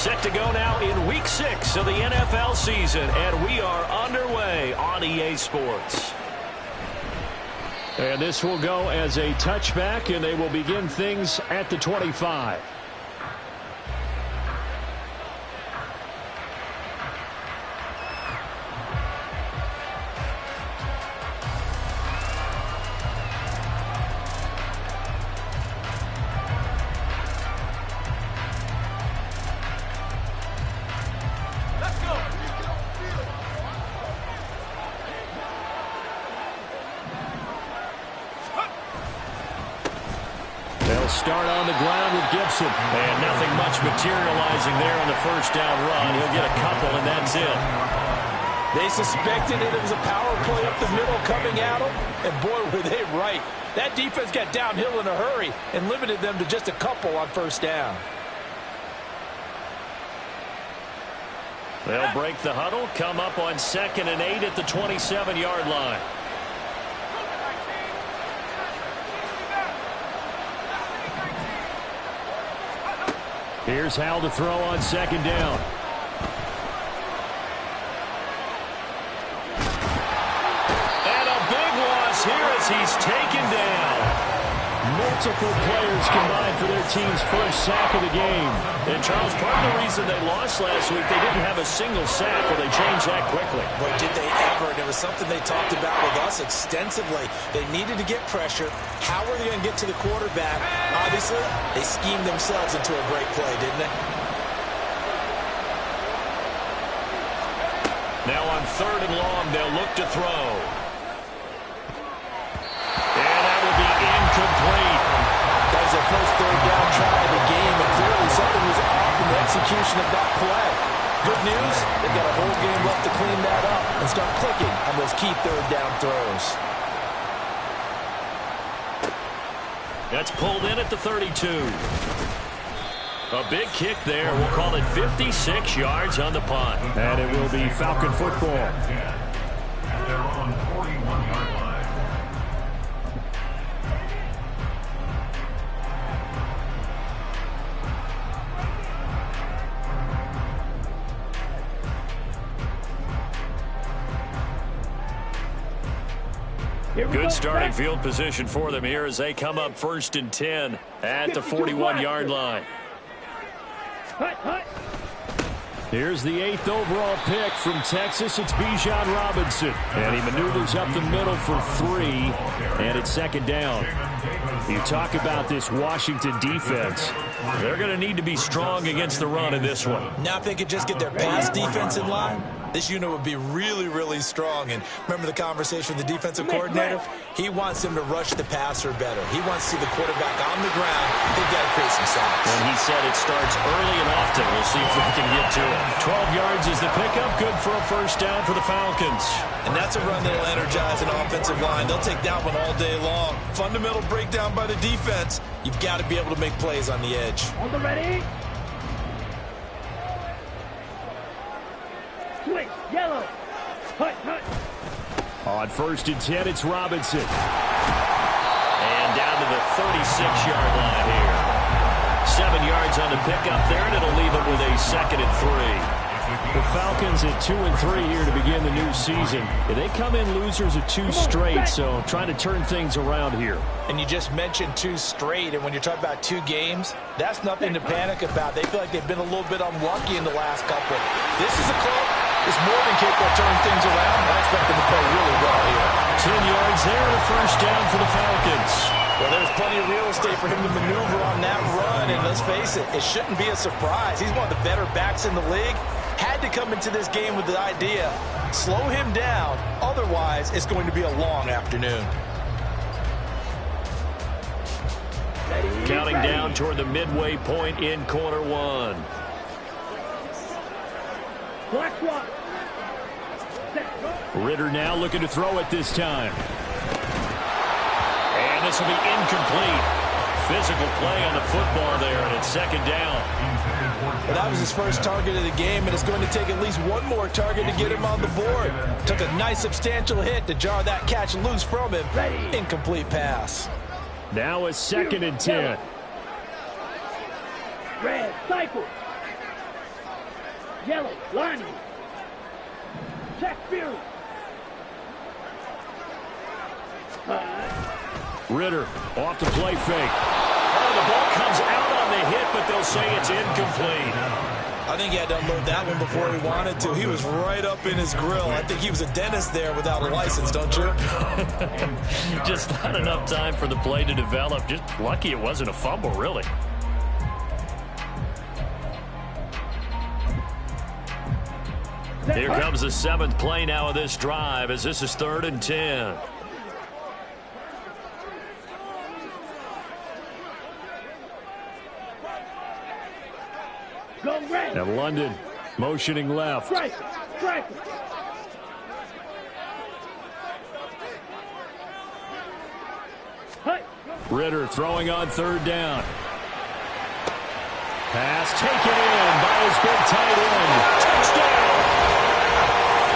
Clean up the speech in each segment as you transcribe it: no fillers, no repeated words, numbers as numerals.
Set to go now in Week 6 of the NFL season, and we are underway on EA Sports. And this will go as a touchback, and they will begin things at the 25. Start on the ground with Gibson. And nothing much materializing there on the first down run. He'll get a couple, and that's it. They suspected it was a power play up the middle coming at them, and boy, were they right. That defense got downhill in a hurry and limited them to just a couple on first down. They'll break the huddle, come up on 2nd and 8 at the 27-yard line. Here's Hal to throw on 2nd down. And a big loss here as he's taken down. Multiple players combined for their team's first sack of the game. And, Charles, part of the reason they lost last week, they didn't have a single sack. Well, they changed that quickly. But did they ever? And it was something they talked about with us extensively. They needed to get pressure. How were they going to get to the quarterback? Obviously, they schemed themselves into a great play, didn't they? Now on 3rd and long, they'll look to throw. And that will be incomplete. That was their first 3rd down try of the game, and clearly something was off in the execution of that play. Good news, they've got a whole game left to clean that up and start clicking on those key 3rd down throws. That's pulled in at the 32. A big kick there. We'll call it 56 yards on the punt. And it will be Falcon football. They're on 41-yard line. Good starting field position for them here as they come up 1st and 10 at the 41-yard line. Here's the 8th overall pick from Texas. It's Bijan Robinson. And he maneuvers up the middle for 3. And it's 2nd down. You talk about this Washington defense. They're going to need to be strong against the run in this one. Now if they could just get their pass defense in line, this unit would be really, really strong. And remember the conversation with the defensive coordinator? He wants them to rush the passer better. He wants to see the quarterback on the ground. They've got to create some sacks. And he said it starts early and often. We'll see if we can get to it. 12 yards is the pickup. Good for a first down for the Falcons. And that's a run that will energize an offensive line. They'll take that one all day long. Fundamental breakdown by the defense. You've got to be able to make plays on the edge. On the ready. Switch, yellow. Hut, hut. On 1st and 10, it's Robinson. And down to the 36-yard line here. 7 yards on the pickup there, and it'll leave them with a 2nd and 3. The Falcons at 2 and 3 here to begin the new season. They come in losers of 2 straight, so trying to turn things around here. And you just mentioned 2 straight, and when you're talking about 2 games, that's nothing to panic about. They feel like they've been a little bit unlucky in the last couple. This is a club that's more than capable of turning things around. I expect them to play really well here. 10 yards there, a first down for the Falcons. Well, there's plenty of real estate for him to maneuver on that run, and let's face it, it shouldn't be a surprise. He's one of the better backs in the league. Had to come into this game with the idea, slow him down, otherwise it's going to be a long afternoon. Counting down toward the midway point in quarter 1. Ritter now looking to throw it this time. And this will be incomplete. Physical play on the football there, and it's 2nd down. Well, that was his first target of the game, and it's going to take at least one more target to get him on the board. Took a nice substantial hit to jar that catch loose from him. Incomplete pass. Now a 2nd and 10. Red, cycle. Yellow, lineman. Check Fury. Ritter off the play fake. Oh, the ball comes out on the hit, but they'll say it's incomplete. I think he had to unload that one before he wanted to. He was right up in his grill. I think he was a dentist there without a license, don't you? Just not enough time for the play to develop. Just lucky it wasn't a fumble, really. Here comes the 7th play now of this drive as this is 3rd and 10. And London motioning left. Strike. Ritter throwing on 3rd down. Pass taken in by his big tight end. Touchdown!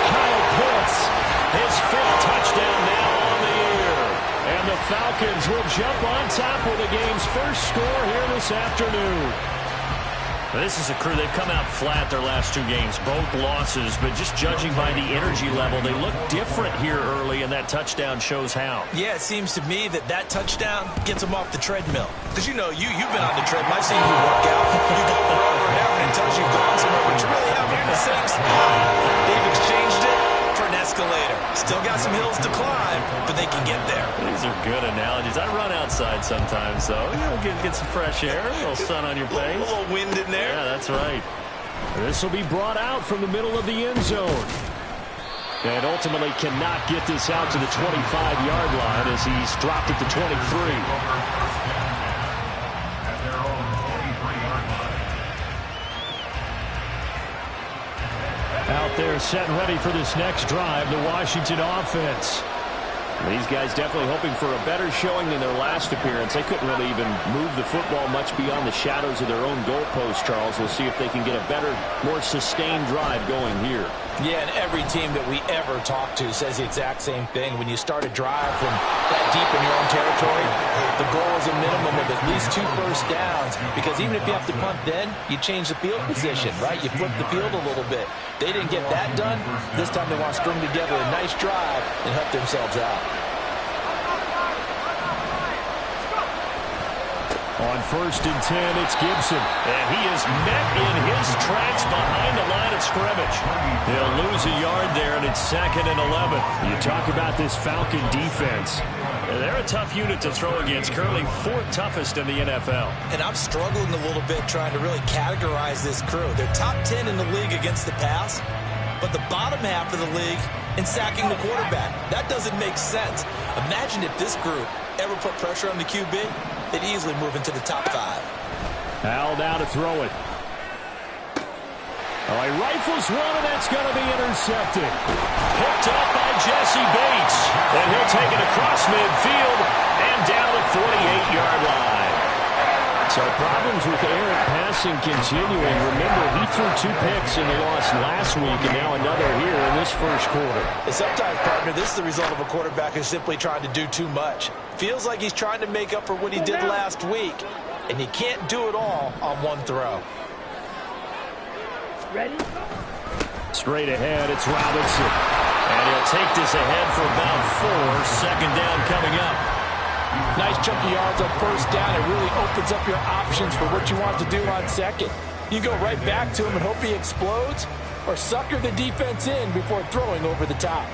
Kyle Pitts, his 5th touchdown now on the year. And the Falcons will jump on top with the game's first score here this afternoon. This is a crew, they've come out flat their last 2 games, both losses, but just judging by the energy level, they look different here early, and that touchdown shows how. Yeah, it seems to me that touchdown gets them off the treadmill. Because, you know, you've been on the treadmill. I've seen you work out. You go forever and ever until you've gone somewhere, but you really have in the same spot. They've exchanged it for an escalator. Still got some hills to climb, but they can get there. These are good analogies. I run outside sometimes, though. You know, get some fresh air, a little sun on your face. A little wind in there. Yeah, that's right. This will be brought out from the middle of the end zone. And ultimately cannot get this out to the 25-yard line as he's dropped at the 23. Out there set and ready for this next drive, the Washington offense. These guys definitely hoping for a better showing than their last appearance. They couldn't really even move the football much beyond the shadows of their own goalpost, Charles. We'll see if they can get a better, more sustained drive going here. Yeah, and every team that we ever talk to says the exact same thing. When you start a drive from that deep in your own territory, the goal is a minimum of at least 2 first downs, because even if you have to punt then, you change the field position, right? You flip the field a little bit. They didn't get that done. This time they want to string together a nice drive and help themselves out. On 1st and 10, it's Gibson. And he is met in his tracks behind the line of scrimmage. He'll lose a yard there, and it's 2nd and 11. You talk about this Falcon defense. They're a tough unit to throw against, currently 4th toughest in the NFL. And I'm struggling a little bit trying to really categorize this crew. They're top 10 in the league against the pass, but the bottom half of the league in sacking the quarterback. That doesn't make sense. Imagine if this group ever put pressure on the QB, they'd easily move into the top 5. Al now to throw it. Oh, he rifles one, and that's going to be intercepted. Picked up by Jesse Bates. And he'll take it across midfield and down the 48-yard line. So problems with errant passing continuing. Remember, he threw 2 picks in the loss last week, and now another here in this first quarter. And sometimes, partner, this is the result of a quarterback who's simply trying to do too much. Feels like he's trying to make up for what he did last week, and you can't do it all on one throw. Ready? Straight ahead, it's Robinson. And he'll take this ahead for about 4. 2nd down coming up. Nice chunk of yards on 1st down. It really opens up your options for what you want to do on 2nd. You go right back to him and hope he explodes, or sucker the defense in before throwing over the top.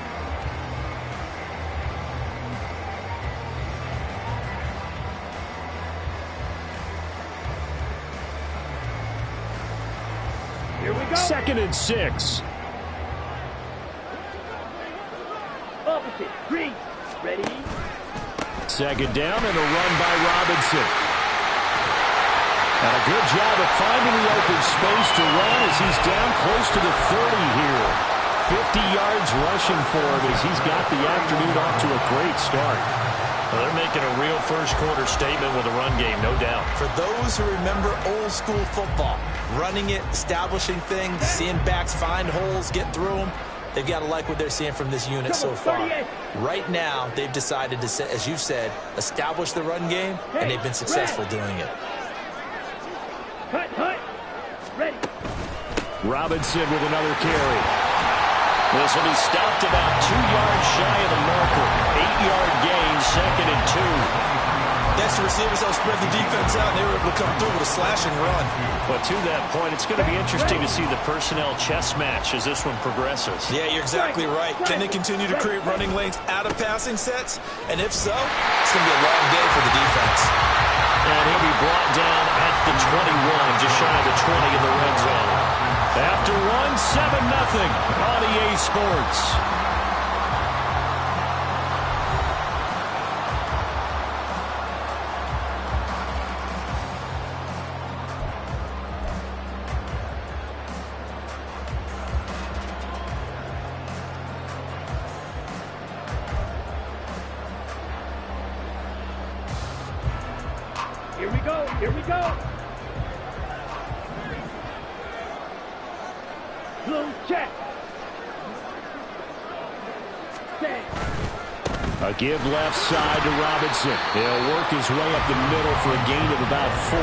Here we go. 2nd and 6. Opposite. Green. Ready? 2nd down and a run by Robinson. And a good job of finding the open space to run as he's down close to the 30 here. 50 yards rushing for him as he's got the afternoon off to a great start. Well, they're making a real first-quarter statement with a run game, no doubt. For those who remember old-school football, running it, establishing things, seeing backs find holes, get through them, they've got to like what they're seeing from this unit so far. Right now, they've decided to, as you've said, establish the run game, and they've been successful doing it. Cut. Ready. Robinson with another carry. This will be stopped about 2 yards shy of the marker. 8-yard gain, 2nd and 2. Next, the receivers helped spread the defense out, and they were able to come through with a slash and run. But to that point, it's going to be interesting to see the personnel chess match as this one progresses. Yeah, you're exactly right. Can they continue to create running lanes out of passing sets? And if so, it's going to be a long day for the defense. And he'll be brought down at the 21, just shy of the 20 in the red zone. After 7-0 on EA Sports. Here we go. Here we go. Blue check. Set. A give left side to Robinson. He'll work his way up the middle for a gain of about 4.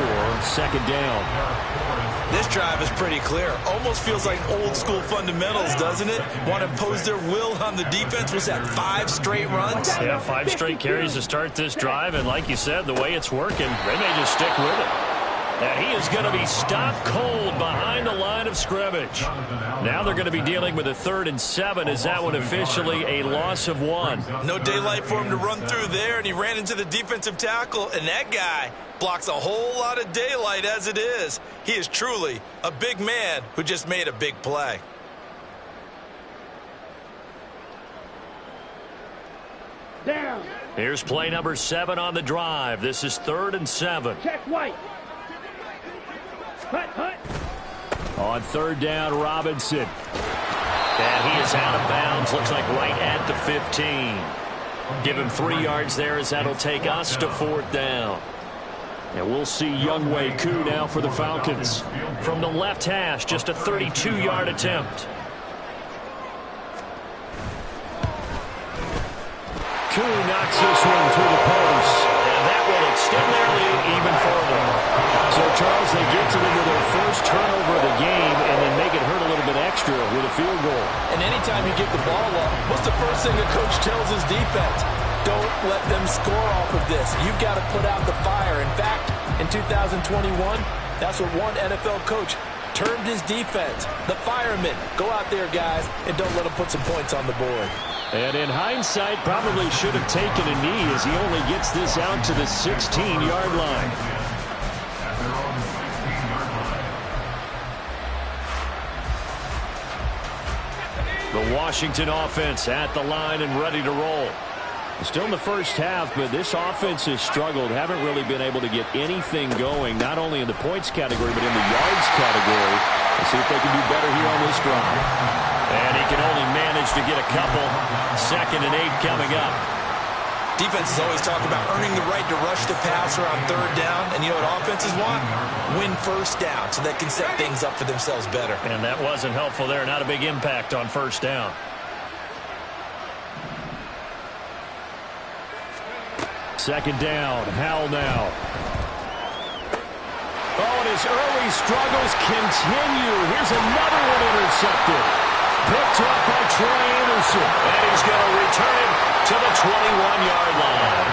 2nd down. This drive is pretty clear. Almost feels like old school fundamentals, doesn't it? Want to impose their will on the defense. Was that 5 straight runs? Yeah, 5 straight carries to start this drive. And like you said, the way it's working, they may just stick with it. And he is going to be stopped cold behind the line of scrimmage. Now they're going to be dealing with a 3rd and 7. Is that one officially a loss of 1? No daylight for him to run through there, and he ran into the defensive tackle, and that guy blocks a whole lot of daylight as it is. He is truly a big man who just made a big play. Down. Here's play number 7 on the drive. This is 3rd and 7. Check white. Hut, hut. On 3rd down, Robinson. And he is out of bounds. Looks like right at the 15. Give him 3 yards there as that'll take us to 4th down. And we'll see Younghoe Koo now for the Falcons. From the left hash, just a 32-yard attempt. Koo knocks this one through the post. And that will extend their lead even further. So, Charles, they get to them with their first turnover of the game and then make it hurt a little bit extra with a field goal. And anytime you get the ball up, what's the first thing the coach tells his defense? Don't let them score off of this. You've got to put out the fire. In fact, in 2021, that's what one NFL coach termed his defense. The firemen. Go out there, guys, and don't let them put some points on the board. And in hindsight, probably should have taken a knee as he only gets this out to the 16-yard line. The Washington offense at the line and ready to roll. Still in the first half, but this offense has struggled. Haven't really been able to get anything going, not only in the points category, but in the yards category. Let's see if they can do better here on this drive. And he can only manage to get a couple. 2nd and 8 coming up. Defenses always talk about earning the right to rush the passer on 3rd down. And you know what offenses want? Win 1st down so they can set things up for themselves better. And that wasn't helpful there. Not a big impact on 1st down. Second down, Howell now. Oh, and his early struggles continue. Here's another one intercepted. Picked up by Troy Anderson. And he's going to return it to the 21-yard line.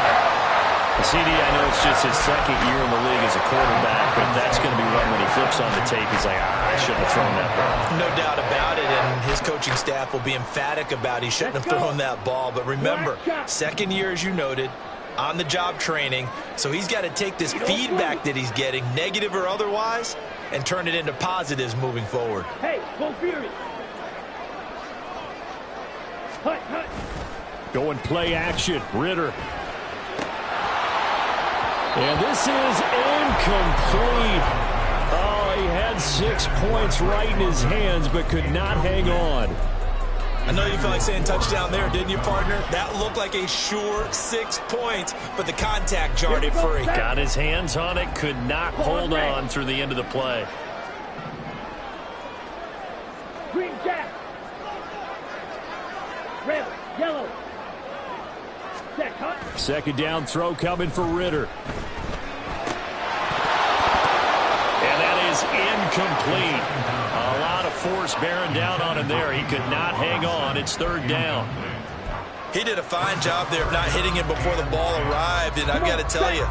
CD, I know it's just his 2nd year in the league as a quarterback, but that's going to be one when he flips on the tape. He's like, I shouldn't have thrown that ball. No doubt about it, and his coaching staff will be emphatic about he shouldn't have thrown that ball. But remember, 2nd year, as you noted, on-the-job training, so he's got to take this feedback that he's getting, negative or otherwise, and turn it into positives moving forward. Hey, go Fury. Hut, hut. Going play action, Ritter. And this is incomplete. Oh, he had 6 points right in his hands, but could not hang on. I know you felt like saying touchdown there, didn't you, partner? That looked like a sure 6 points, but the contact jarred it free. Got his hands on it, could not hold on through the end of the play. Green jack. Red, yellow. Check, hut. 2nd down throw coming for Ritter. And that is incomplete. A lot of force bearing down on him there. He could not hang on. It's third down. He did a fine job there of not hitting him before the ball arrived, and I've got to tell you,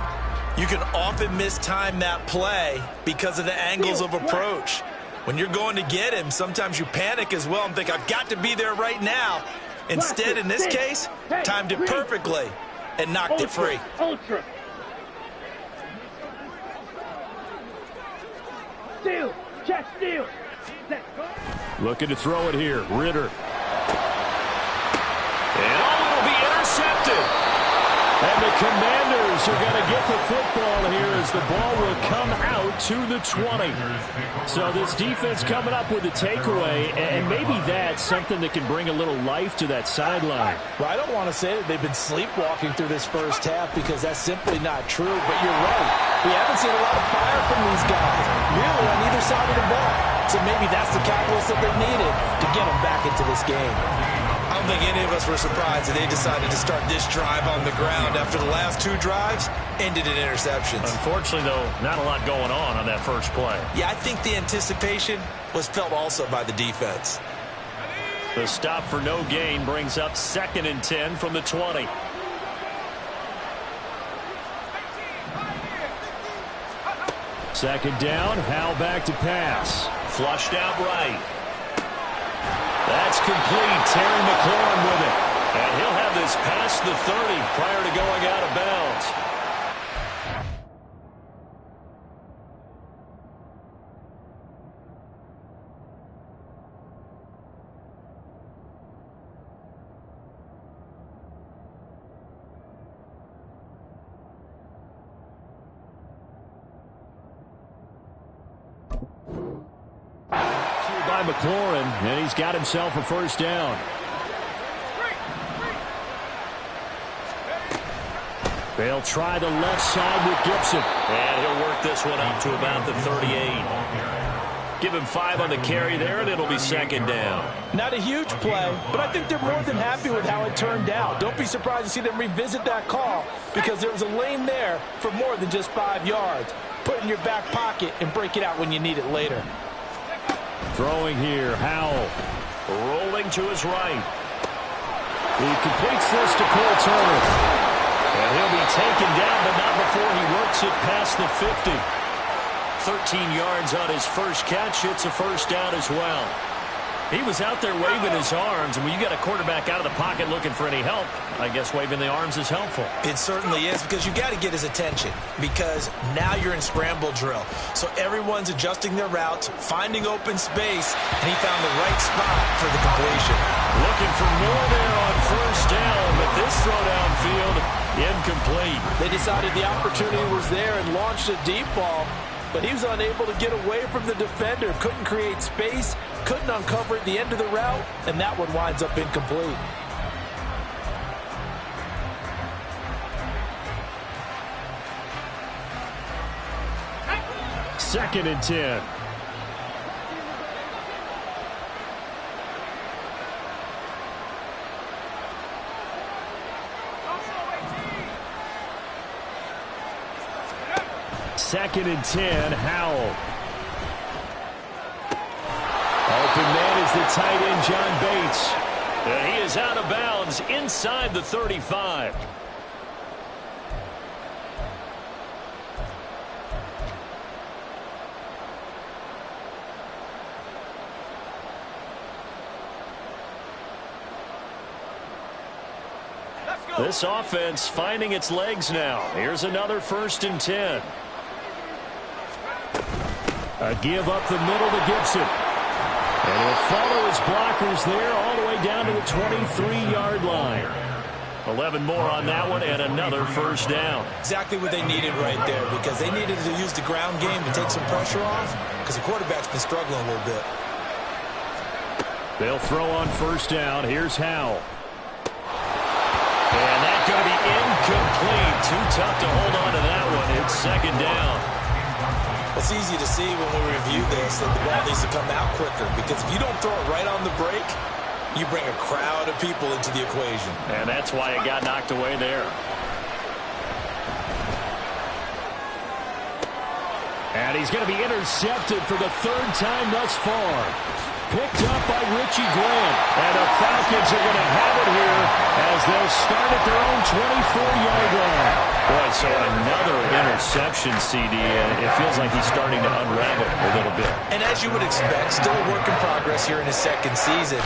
you can often mistime that play because of the angles of approach. When you're going to get him, sometimes you panic as well and think, I've got to be there right now. Instead, in this case, timed it perfectly and knocked it free. Ultra. Steal. Check steal. Set. Looking to throw it here. Ritter. And it'll be intercepted. And the Commanders are going to get the football here as the ball will come out to the 20. So this defense coming up with a takeaway, and maybe that's something that can bring a little life to that sideline. Well, I don't want to say that they've been sleepwalking through this first half because that's simply not true, but you're right. We haven't seen a lot of fire from these guys, really on either side of the ball. So maybe that's the catalyst that they needed to get them back into this game. I don't think any of us were surprised that they decided to start this drive on the ground after the last two drives ended in interceptions. Unfortunately, though, not a lot going on that first play. Yeah, I think the anticipation was felt also by the defense. The stop for no gain brings up 2nd and 10 from the 20. Second down, Howell back to pass. Flushed out right. That's complete. Terry McLaurin with it. And he'll have this past the 30 prior to going out of bounds. By McLaurin, and he's got himself a first down. They'll try the left side with Gibson. And he'll work this one up to about the 38. Give him 5 on the carry there, and it'll be 2nd down. Not a huge play, but I think they're more than happy with how it turned out. Don't be surprised to see them revisit that call because there was a lane there for more than just 5 yards. Put it in your back pocket and break it out when you need it later. Throwing here, Howell. Rolling to his right. He completes this to Cole Turner. And he'll be taken down, but not before he works it past the 50. 13 yards on his first catch. It's a first down as well. He was out there waving his arms, and when you got a quarterback out of the pocket looking for any help, I guess waving the arms is helpful. It certainly is because you got to get his attention because now you're in scramble drill. So everyone's adjusting their routes, finding open space, and he found the right spot for the completion. Looking for more there on first down, but this throw downfield, incomplete. They decided the opportunity was there and launched a deep ball, but he was unable to get away from the defender, couldn't create space, couldn't uncover at the end of the route, and that one winds up incomplete. Second and 10. Second and 10, Howell. Open man is the tight end, John Bates. And he is out of bounds inside the 35. This offense finding its legs now. Here's another 1st and 10. A give up the middle to Gibson. And he'll follow his blockers there all the way down to the 23-yard line. 11 more on that one and another first down. Exactly what they needed right there because they needed to use the ground game to take some pressure off because the quarterback's been struggling a little bit. They'll throw on first down. Here's Howell. And that's going to be incomplete. Too tough to hold on to that one. It's 2nd down. It's easy to see when we review this that the ball needs to come out quicker because if you don't throw it right on the break, you bring a crowd of people into the equation. And that's why it got knocked away there. And he's going to be intercepted for the 3rd time thus far. picked up by Richie Grant. And the Falcons are going to have it here as they'll start at their own 24-yard line. Boy, so another interception, CD, and it feels like he's starting to unravel a little bit. And as you would expect, still a work in progress here in his second season.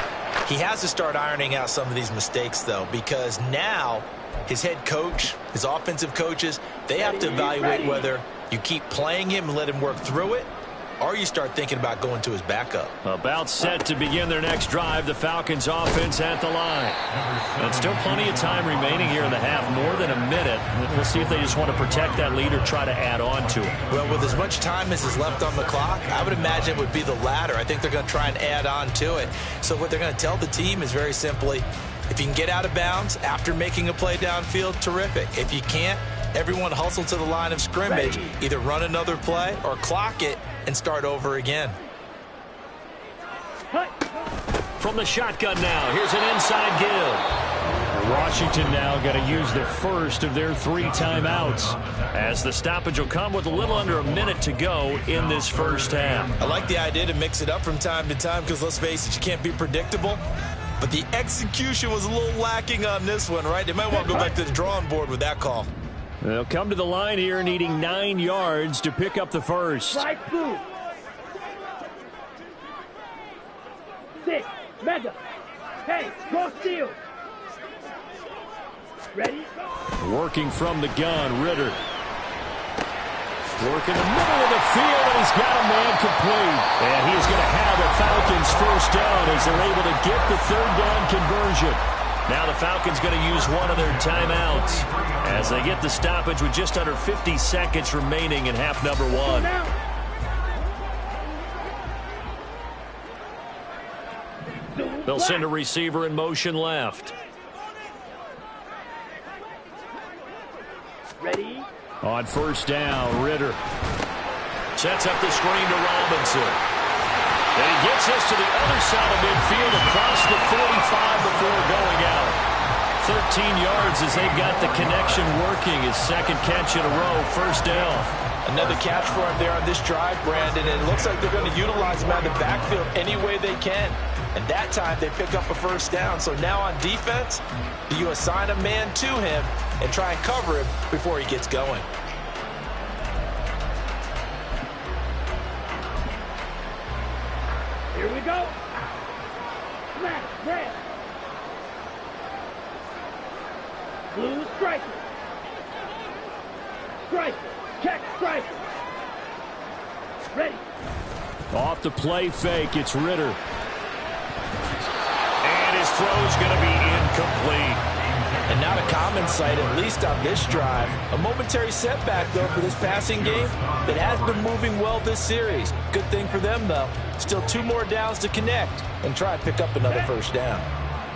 He has to start ironing out some of these mistakes, though, because now his head coach, his offensive coaches, they have to evaluate whether you keep playing him and let him work through it, or you start thinking about going to his backup. About set to begin their next drive, the Falcons offense at the line. And still plenty of time remaining here in the half, more than a minute. We'll see if they just want to protect that lead or try to add on to it. Well, with as much time as is left on the clock, I would imagine it would be the latter. I think they're going to try and add on to it. So what they're going to tell the team is very simply, if you can get out of bounds after making a play downfield, terrific. If you can't, everyone hustle to the line of scrimmage, either run another play or clock it and start over again. From the shotgun now, here's an inside give. Washington now got to use the first of their 3 timeouts, as the stoppage will come with a little under a minute to go in this first half. I like the idea to mix it up from time to time because, let's face it, you can't be predictable. But the execution was a little lacking on this one, right? They might want to go back to the drawing board with that call. They'll come to the line here needing 9 yards to pick up the first. Right through. 6. Mega. Hey, go steal. Ready? Working from the gun, Ritter. Working the middle of the field, and he's got a man complete. And he's going to have a Falcons first down as they're able to get the third down conversion. Now the Falcons going to use one of their timeouts as they get the stoppage with just under 50 seconds remaining in half number 1. They'll send a receiver in motion left. Ready? On first down, Ritter. Sets up the screen to Robinson. And he gets us to the other side of midfield across the 45 before going out. 13 yards as they've got the connection working. His second catch in a row, first down. Another catch for him there on this drive, Brandon, and it looks like they're going to utilize him out of the backfield any way they can. And that time they pick up a first down. So now on defense, do you assign a man to him and try and cover him before he gets going? Here we go. Smash, red. Blue striker. Striker. Check striker. Ready. Off the play fake, it's Ritter. And his throw's going to be incomplete. And not a common sight, at least on this drive. A momentary setback, though, for this passing game that has been moving well this series. Good thing for them, though. Still 2 more downs to connect and try and pick up another first down.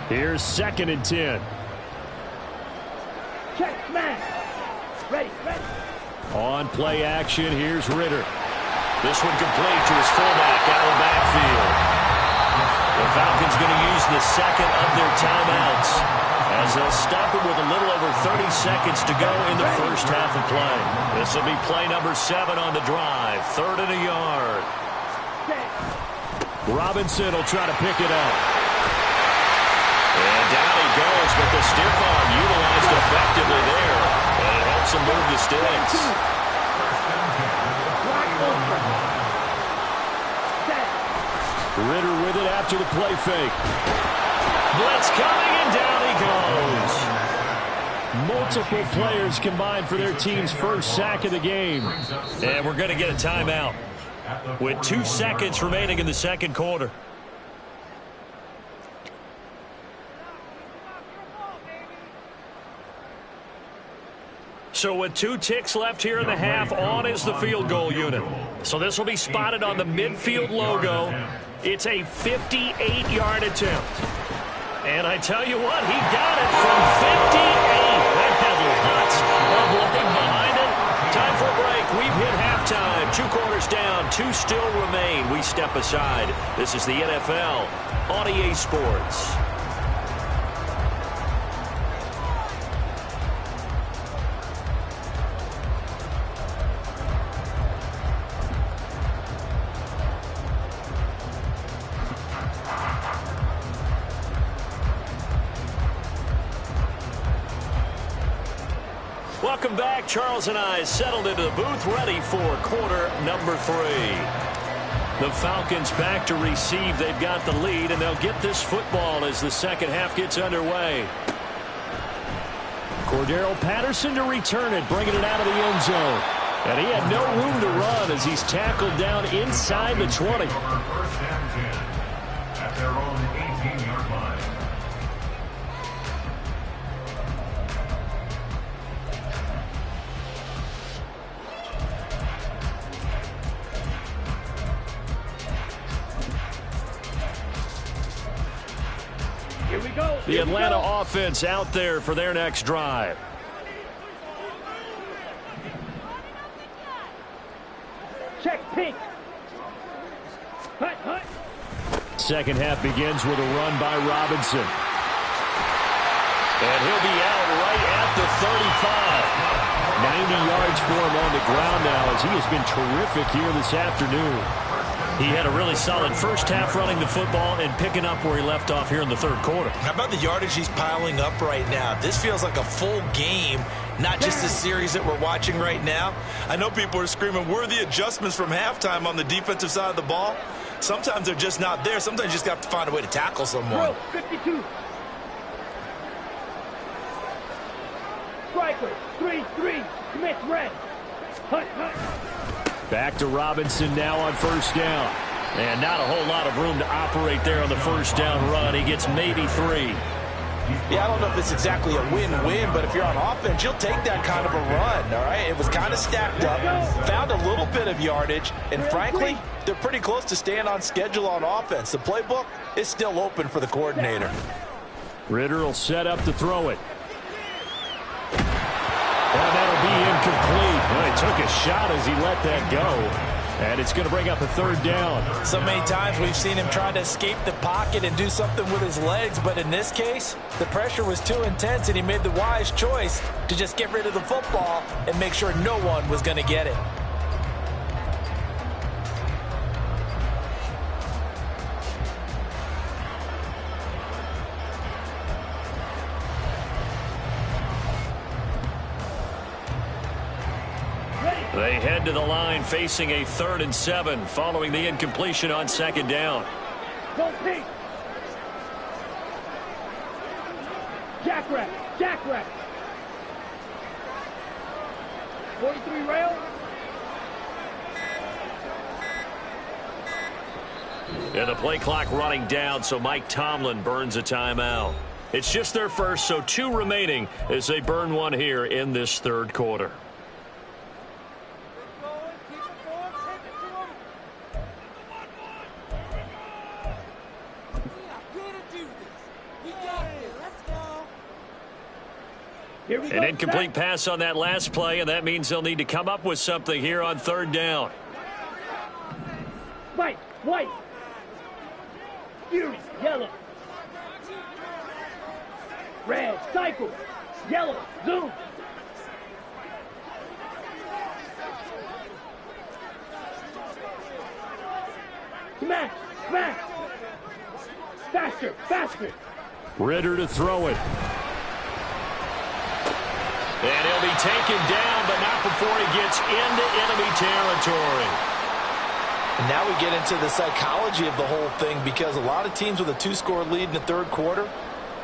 Here's 2nd and 10. Check smash. Ready, ready. On play action, here's Ritter. This one complete to his fullback out of the backfield. The Falcons going to use the second of their timeouts as they'll stop it with a little over 30 seconds to go in the first half of play. This will be play number 7 on the drive. 3rd and a yard. Robinson will try to pick it up. And down he goes, but the stiff arm utilized effectively there. And it helps him move the sticks. Ritter with it after the play fake. Blitz coming, and down he goes. Multiple players combined for their team's first sack of the game. And we're going to get a timeout with 2 seconds remaining in the second quarter. So with 2 ticks left here in the half, on is the field goal unit. So this will be spotted on the midfield logo. It's a 58-yard attempt. And I tell you what, he got it from 58. That had lots of leg behind it. Time for a break. We've hit halftime. 2 quarters down, 2 still remain. We step aside. This is the NFL on EA Sports. Welcome back. Charles and I settled into the booth, ready for quarter number 3. The Falcons back to receive. They've got the lead, and they'll get this football as the second half gets underway. Cordero Patterson to return it, bringing it out of the end zone. And he had no room to run as he's tackled down inside the 20. First and 10 at their own 18-yard line. Here we go. The Atlanta offense out there for their next drive. Check pink. Hut, hut. Second half begins with a run by Robinson. And he'll be out right at the 35. 90 yards for him on the ground now as he has been terrific here this afternoon. He had a really solid first half running the football and picking up where he left off here in the third quarter. How about the yardage he's piling up right now? This feels like a full game, not just a series that we're watching right now. I know people are screaming, where are the adjustments from halftime on the defensive side of the ball? Sometimes they're just not there. Sometimes you just have to find a way to tackle someone. 52. Striker, 3-3. Commit red. Hut, hut. Back to Robinson now on first down. And not a whole lot of room to operate there on the first down run. He gets maybe 3. Yeah, I don't know if it's exactly a win-win, but if you're on offense, you'll take that kind of a run, all right? It was kind of stacked up, found a little bit of yardage, and frankly, they're pretty close to staying on schedule on offense. The playbook is still open for the coordinator. Ritter will set up to throw it. And that'll be incomplete. Well, he took a shot as he let that go. And it's going to bring up a third down. So many times we've seen him try to escape the pocket and do something with his legs, but in this case, the pressure was too intense and he made the wise choice to just get rid of the football and make sure no one was going to get it. They head to the line facing a 3rd and 7 following the incompletion on second down. Go pink. Jackrack, jackrack. 43 rail. And the play clock running down, so Mike Tomlin burns a timeout. It's just their first, so 2 remaining as they burn one here in this third quarter. An incomplete pass on that last play, and that means they'll need to come up with something here on third down. White, white. Fury, yellow. Red, cycle. Yellow, zoom. Smash, smash. Faster, faster. Ritter to throw it. And he'll be taken down, but not before he gets into enemy territory. And now we get into the psychology of the whole thing, because a lot of teams with a 2-score lead in the third quarter,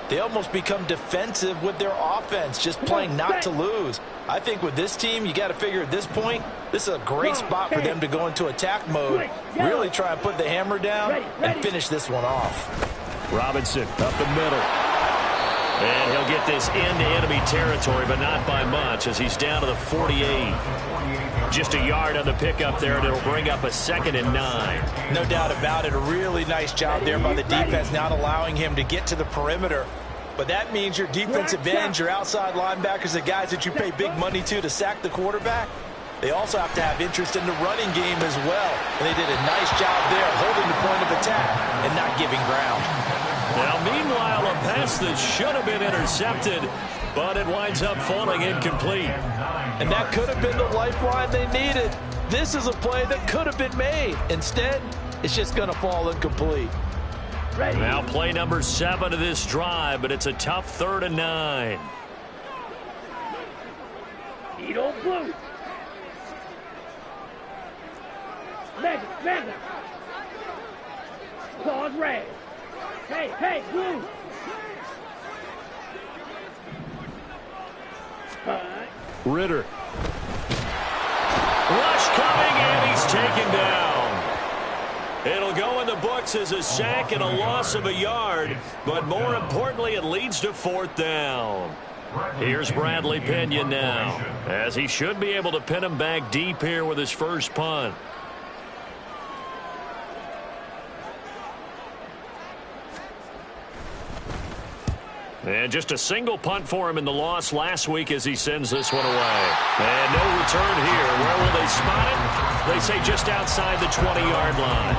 they almost become defensive with their offense, just playing not to lose. I think with this team, you got to figure at this point, this is a great spot for them to go into attack mode, really try and put the hammer down and finish this one off. Robinson up the middle. And he'll get this into enemy territory, but not by much as he's down to the 48. Just a yard on the pickup there, and it'll bring up a 2nd and 9. No doubt about it. A really nice job there by the defense, not allowing him to get to the perimeter. But that means your defensive ends, your outside linebackers, the guys that you pay big money to sack the quarterback, they also have to have interest in the running game as well. And they did a nice job there holding the point of attack and not giving ground. Now, meanwhile, a pass that should have been intercepted, but it winds up falling incomplete. And that could have been the lifeline they needed. This is a play that could have been made. Instead, it's just going to fall incomplete. Ready. Now play number 7 of this drive, but it's a tough 3rd and 9. blue. Mega. Pause red. Hey, blue. Ritter. Rush coming, and he's taken down. It'll go in the books as a sack and a loss of a yard, but more importantly, it leads to 4th down. Here's Bradley Pinion now, as he should be able to pin him back deep here with his first punt. And just a single punt for him in the loss last week as he sends this one away. And no return here. Where will they spot it? They say just outside the 20-yard line.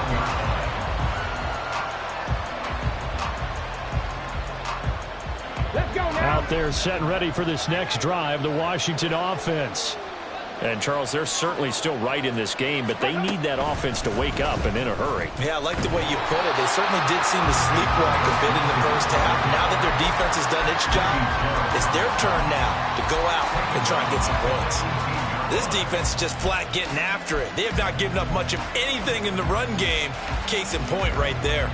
Let's go now. Out there setting ready for this next drive, the Washington offense. And, Charles, they're certainly still right in this game, but they need that offense to wake up and in a hurry. Yeah, I like the way you put it. They certainly did seem to sleepwalk a bit in the first half. Now that their defense has done its job, it's their turn now to go out and try and get some points. This defense is just flat getting after it. They have not given up much of anything in the run game. Case in point right there.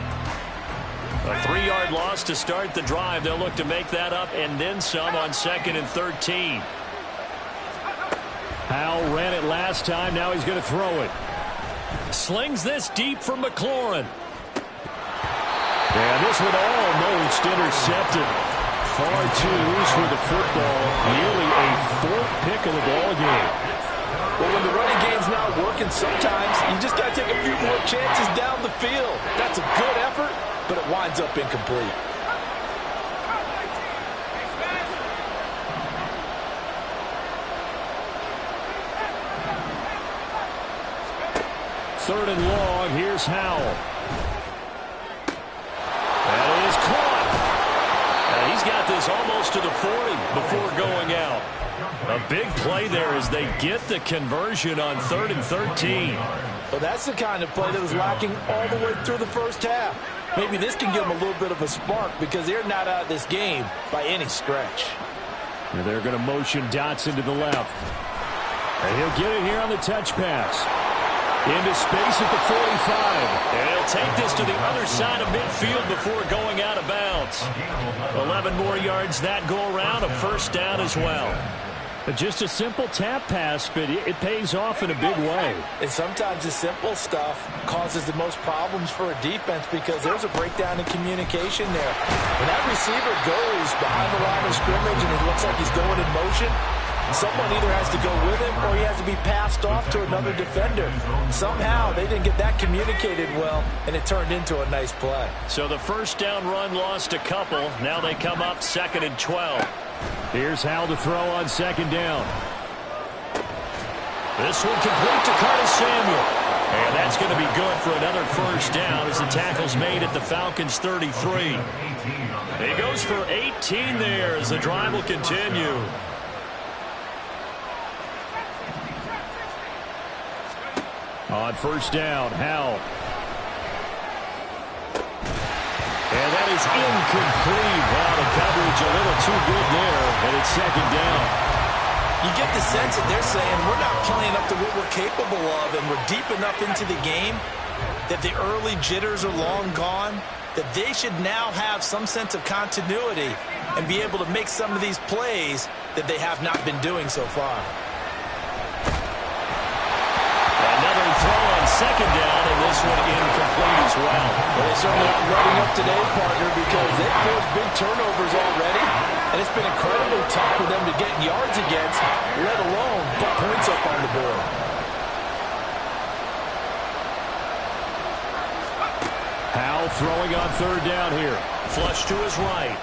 A 3-yard loss to start the drive. They'll look to make that up and then some on 2nd and 13. Howell ran it last time. Now he's going to throw it. Slings this deep for McLaurin. And this one almost intercepted. Far twos for the football. Nearly a 4th pick of the ball game. Well, when the running game's not working, sometimes you just got to take a few more chances down the field. That's a good effort, but it winds up incomplete. Third and long. Here's Howell. That is caught. And he's got this almost to the 40 before going out. A big play there as they get the conversion on 3rd and 13. Well, that's the kind of play that was lacking all the way through the first half. Maybe this can give them a little bit of a spark because they're not out of this game by any stretch. And they're going to motion Dotson to the left. And he'll get it here on the touch pass. Into space at the 45. And he'll take this to the other side of midfield before going out of bounds. 11 more yards that go around, a 1st down as well. Just a simple tap pass, but it pays off in a big way. And sometimes the simple stuff causes the most problems for a defense because there's a breakdown in communication there. When that receiver goes behind the line of scrimmage and it looks like he's going in motion, someone either has to go with him or he has to be passed off to another defender. Somehow they didn't get that communicated well, and it turned into a nice play. So the 1st down run lost a couple. Now they come up 2nd and 12. Here's Howell to throw on 2nd down. This one complete to Curtis Samuel. And that's going to be good for another 1st down as the tackle's made at the Falcons 33. He goes for 18 there as the drive will continue. On 1st down, Howell. And that is incomplete. Wow, the coverage a little too good there, and it's 2nd down. You get the sense that they're saying we're not playing up to what we're capable of, and we're deep enough into the game that the early jitters are long gone, that they should now have some sense of continuity and be able to make some of these plays that they have not been doing so far. Another throw on 2nd down, and this one incomplete as well. Well, they certainly aren't letting up today, partner, because they've forced big turnovers already, and it's been incredibly tough for them to get yards against, let alone put points up on the board. Howell throwing on 3rd down here. Flush to his right.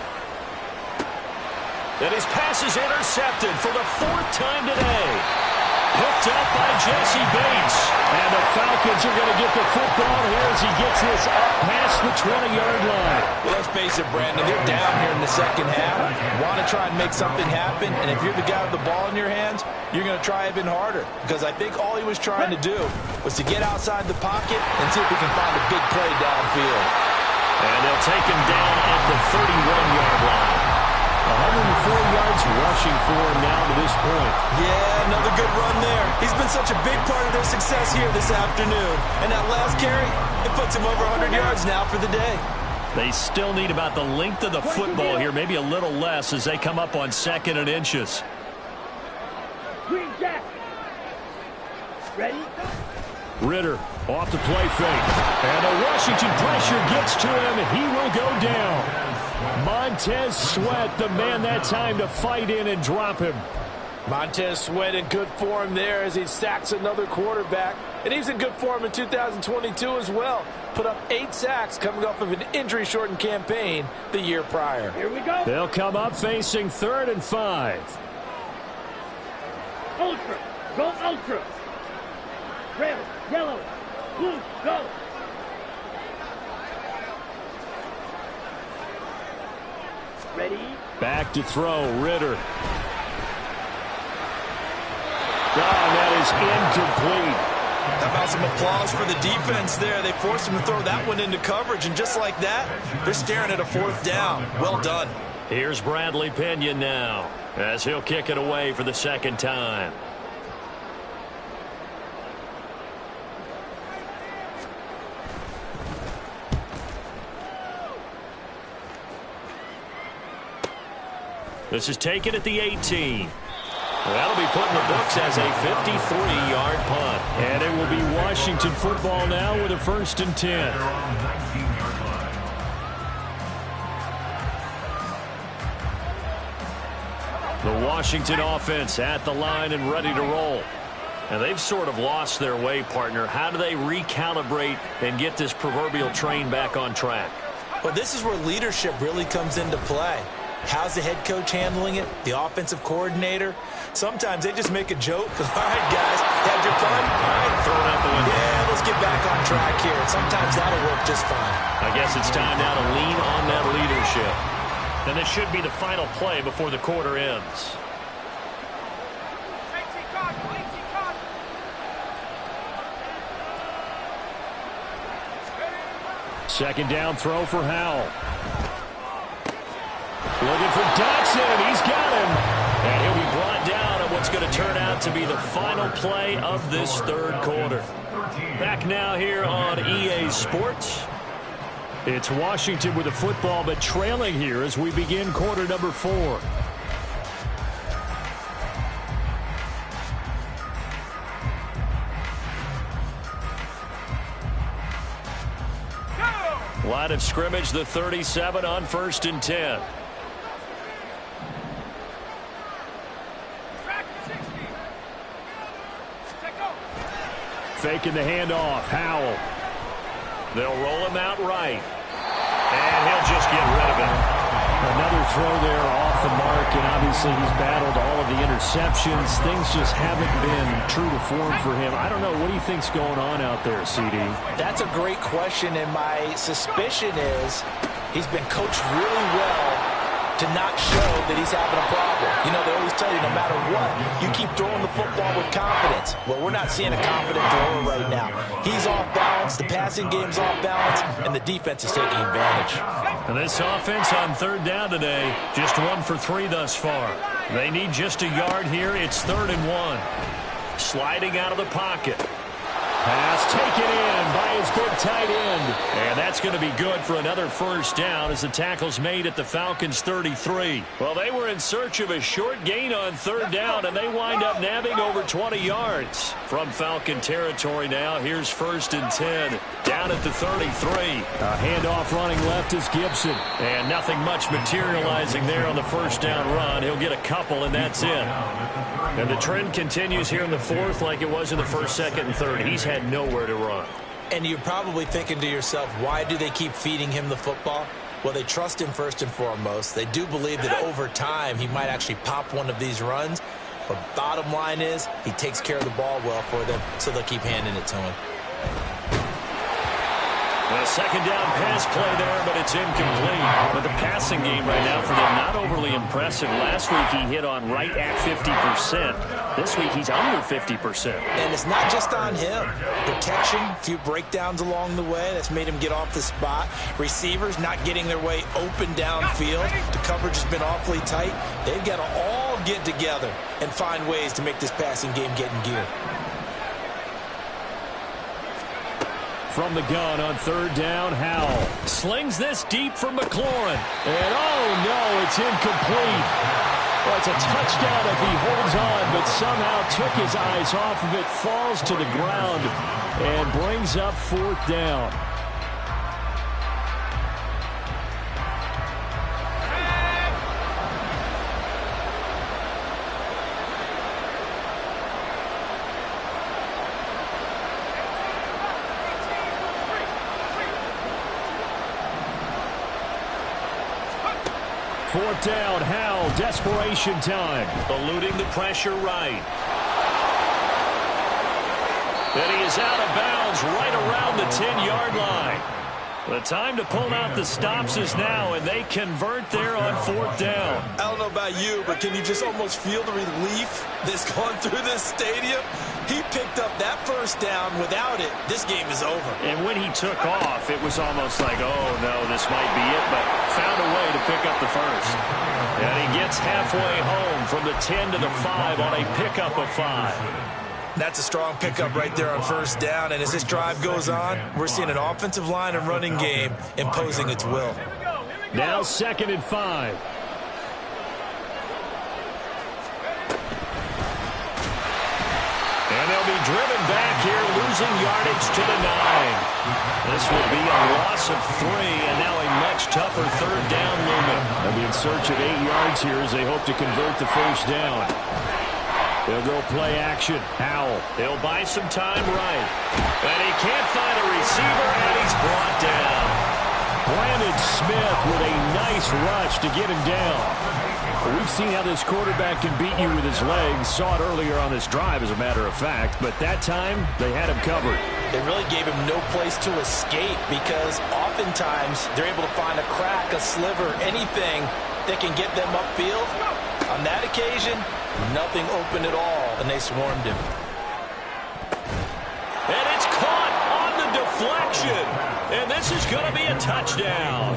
And his pass is intercepted for the 4th time today. Picked up by Jesse Bates. And the Falcons are going to get the football here as he gets this up past the 20-yard line. Well, let's face it, Brandon, they're down here in the second half. Want to try and make something happen, and if you're the guy with the ball in your hands, you're going to try even harder. Because I think all he was trying to do was to get outside the pocket and see if he can find a big play downfield. And they'll take him down at the 31-yard line. 104 yards rushing for him now to this point. Yeah, another good run there. He's been such a big part of their success here this afternoon. And that last carry, it puts him over 100 yards now for the day. They still need about the length of the football here, maybe a little less as they come up on 2nd and inches. Green Jack. Ready? Ritter off the play fake. And the Washington pressure gets to him. He will go down. Montez Sweat, the man that time to fight in and drop him. Montez Sweat in good form there as he sacks another quarterback. And he's in good form in 2022 as well. Put up 8 sacks coming off of an injury-shortened campaign the year prior. Here we go. They'll come up facing 3rd and 5. Ultra. Go ultra. Red, yellow, blue, go. Ready? Back to throw, Ritter. Oh, that is incomplete. How about some applause for the defense there? They forced him to throw that one into coverage, and just like that, they're staring at a 4th down. Well done. Here's Bradley Pinion now as he'll kick it away for the 2nd time. This is taken at the 18. That'll be put in the books as a 53-yard punt. And it will be Washington football now with a 1st and 10. The Washington offense at the line and ready to roll. And they've sort of lost their way, partner. How do they recalibrate and get this proverbial train back on track? Well, this is where leadership really comes into play. How's the head coach handling it? The offensive coordinator? Sometimes they just make a joke. All right, guys, had your fun? All right, throw it out the window. Yeah, let's get back on track here. Sometimes that'll work just fine. I guess it's time now to lean on that leadership. And this should be the final play before the quarter ends. Second down throw for Howell. Looking for Dotson. He's got him. And he'll be brought down on what's going to turn out to be the final play of this 3rd quarter. Back now here on EA Sports. It's Washington with the football, but trailing here as we begin quarter number 4. Line of scrimmage, the 37 on 1st and 10. Faking the handoff. Howell. They'll roll him out right. And he'll just get rid of it. Another throw there off the mark, and obviously he's battled all of the interceptions. Things just haven't been true to form for him. I don't know. What do you think's going on out there, CD? That's a great question, and my suspicion is he's been coached really well to not show that he's having a problem. You know, they always tell you no matter what, you keep throwing the football with confidence. Well, we're not seeing a confident thrower right now. He's off balance, the passing game's off balance, and the defense is taking advantage. And this offense on 3rd down today, just 1 for 3 thus far. They need just a yard here. It's 3rd and 1. Sliding out of the pocket. Pass taken in by his big tight end. And that's going to be good for another 1st down as the tackle's made at the Falcons 33. Well, they were in search of a short gain on 3rd down, and they wind up nabbing over 20 yards. From Falcon territory now, here's 1st and 10. Down at the 33. A handoff running left is Gibson. And nothing much materializing there on the 1st down run. He'll get a couple, and that's it. And the trend continues here in the 4th like it was in the 1st, 2nd, and 3rd. He's had nowhere to run. And you're probably thinking to yourself, why do they keep feeding him the football? Well, they trust him first and foremost. They do believe that over time he might actually pop one of these runs. But bottom line is he takes care of the ball well for them, so they'll keep handing it to him. A second down pass play there, but it's incomplete. But the passing game right now for them, not overly impressive. Last week he hit on right at 50%. This week he's under 50%. And it's not just on him. Protection, a few breakdowns along the way. That's made him get off the spot. Receivers not getting their way open downfield. The coverage has been awfully tight. They've got to all get together and find ways to make this passing game get in gear. From the gun on third down, Howell Slings this deep for McLaurin. And oh no, it's incomplete. Well, it's a touchdown if he holds on, but somehow took his eyes off of it, falls to the ground, and brings up fourth down. Fourth down, Howell, desperation time. Eluding the pressure right. And he is out of bounds right around the 10-yard line. The time to pull out the stops is now, and they convert there on fourth down. I don't know about you, but can you just almost feel the relief that's gone through this stadium? He picked up that first down. Without it, this game is over. And when he took off, it was almost like, oh, no, this might be it, but found a way to pick up the first. And he gets halfway home from the 10 to the 5 on a pickup of 5. That's a strong pickup right there on first down. And as this drive goes on, we're seeing an offensive line and running game imposing its will. Now 2nd and 5. And they'll be driven back here, losing yardage to the 9. This will be a loss of 3, and now a much tougher third down looming. They'll be in search of 8 yards here as they hope to convert the first down. They'll go play action. Howell. They'll buy some time right. And he can't find a receiver, and he's brought down. Brandon Smith with a nice rush to get him down. We've seen how this quarterback can beat you with his legs. Saw it earlier on this drive, as a matter of fact. But that time, they had him covered. They really gave him no place to escape because oftentimes they're able to find a crack, a sliver, anything that can get them upfield. On that occasion, nothing open at all, and they swarmed him. And it's caught on the deflection. And this is going to be a touchdown.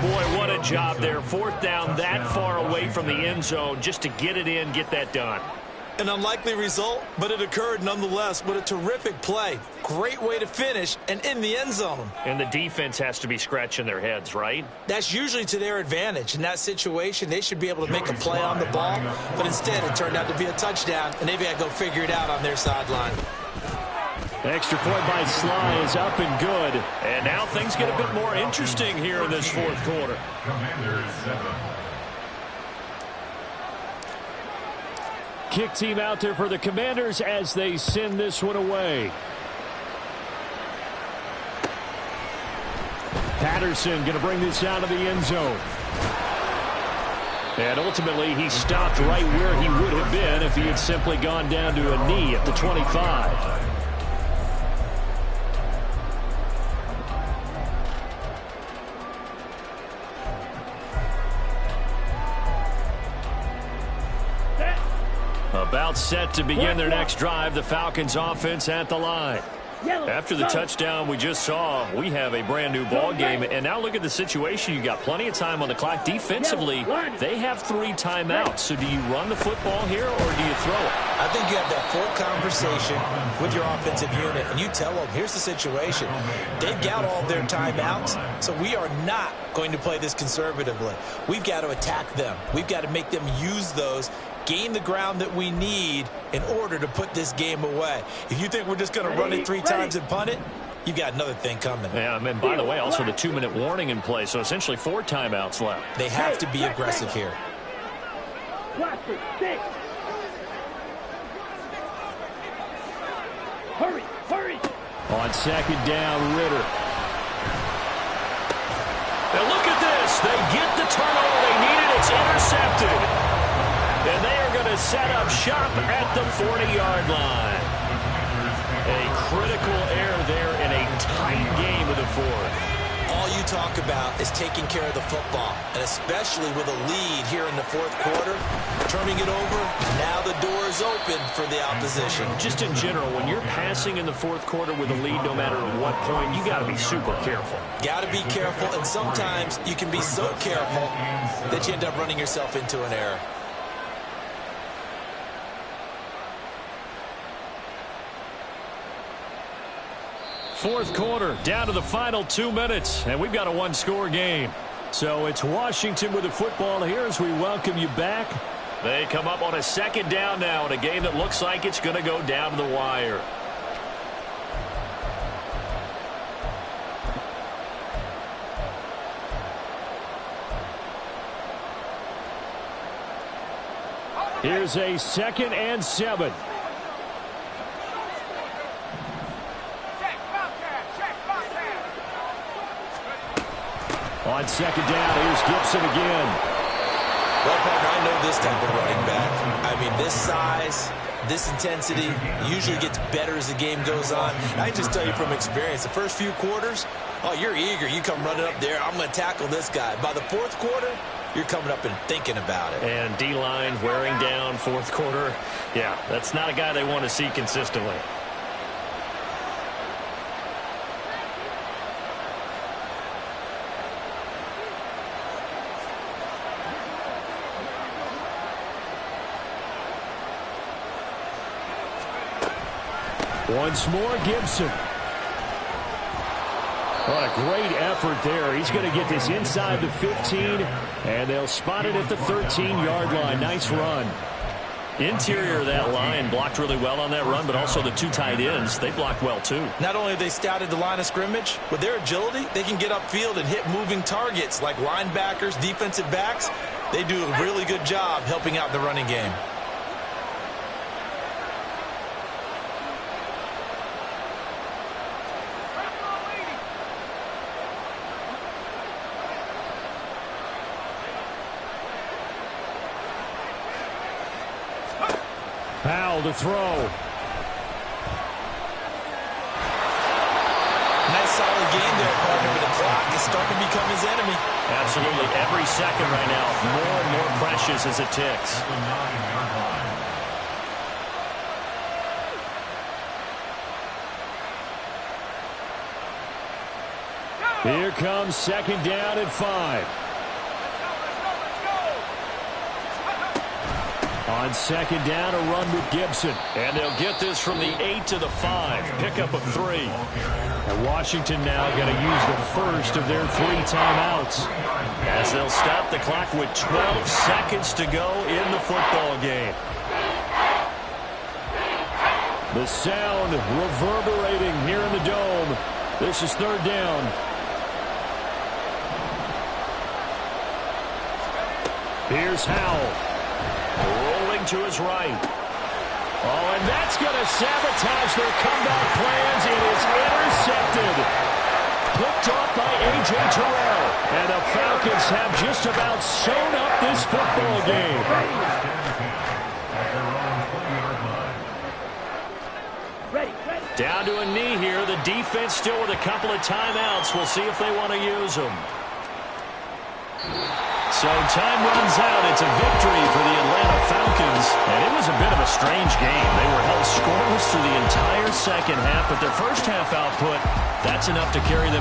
Boy, what a job there. Fourth down that far away from the end zone just to get it in, get that done. An unlikely result, but it occurred nonetheless. What a terrific play. Great way to finish and in the end zone. And the defense has to be scratching their heads, right? That's usually to their advantage. In that situation, they should be able to make a play on the ball, but instead it turned out to be a touchdown, and they've got to go figure it out on their sideline. Extra point by Sly is up and good. And now things get a bit more interesting here in this fourth quarter. Commanders 7. Kick team out there for the Commanders as they send this one away. Patterson going to bring this out of the end zone. And ultimately, he stopped right where he would have been if he had simply gone down to a knee at the 25. About set to begin their next drive, the Falcons offense at the line. After the touchdown we just saw, we have a brand new ball game. And now look at the situation. You got plenty of time on the clock. Defensively, they have 3 timeouts. So do you run the football here or do you throw it? I think you have that full conversation with your offensive unit, and you tell them, here's the situation. They've got all their timeouts, so we are not going to play this conservatively. We've got to attack them. We've got to make them use those, gain the ground that we need in order to put this game away. If you think we're just going to run it 3 times and punt it, you've got another thing coming. Yeah, and by the way, also the 2-minute warning in play, so essentially 4 timeouts left. They have to be aggressive here. Hurry, hurry. On second down, Ritter. Now look at this. They get the turnover they needed. It's intercepted. And they are going to set up shop at the 40-yard line. A critical error there in a tight game with a fourth. All you talk about is taking care of the football, and especially with a lead here in the fourth quarter, turning it over, now the door is open for the opposition. Just in general, when you're passing in the fourth quarter with a lead, no matter at what point, you got to be super careful. Got to be careful, and sometimes you can be so careful that you end up running yourself into an error. Fourth quarter, down to the final 2 minutes, and we've got a one-score game. So it's Washington with the football here as we welcome you back. They come up on a second down now in a game that looks like it's going to go down to the wire. Here's a 2nd and 7. On second down, here's Gibson again. Well, partner, I know this type of running back. I mean, this size, this intensity usually gets better as the game goes on. And I just tell you from experience, the first few quarters, oh, you're eager. You come running up there, I'm going to tackle this guy. By the fourth quarter, you're coming up and thinking about it. And D-line wearing down fourth quarter. Yeah, that's not a guy they want to see consistently. Once more, Gibson. What a great effort there. He's going to get this inside the 15, and they'll spot it at the 13-yard line. Nice run. Interior of that line blocked really well on that run, but also the two tight ends, they blocked well too. Not only have they scouted the line of scrimmage, with their agility, they can get upfield and hit moving targets like linebackers, defensive backs. They do a really good job helping out the running game. Powell to throw. Nice solid game there, partner, but the clock is starting to become his enemy. Absolutely. Every second right now, more and more precious as it ticks. Here comes second down and 5. On second down, a run with Gibson. And they'll get this from the 8 to the 5. Pickup of 3. And Washington now going to use the first of their 3 timeouts, as they'll stop the clock with 12 seconds to go in the football game. The sound reverberating here in the dome. This is third down. Here's Howell. Rolling to his right. Oh, and that's going to sabotage their comeback plans. It is intercepted. Picked off by A.J. Terrell. And the Falcons have just about sewn up this football game. Down to a knee here. The defense still with a couple of timeouts. We'll see if they want to use them. So time runs out. It's a victory for the Atlanta Falcons. And it was a bit of a strange game. They were held scoreless through the entire second half, but their first half output, that's enough to carry them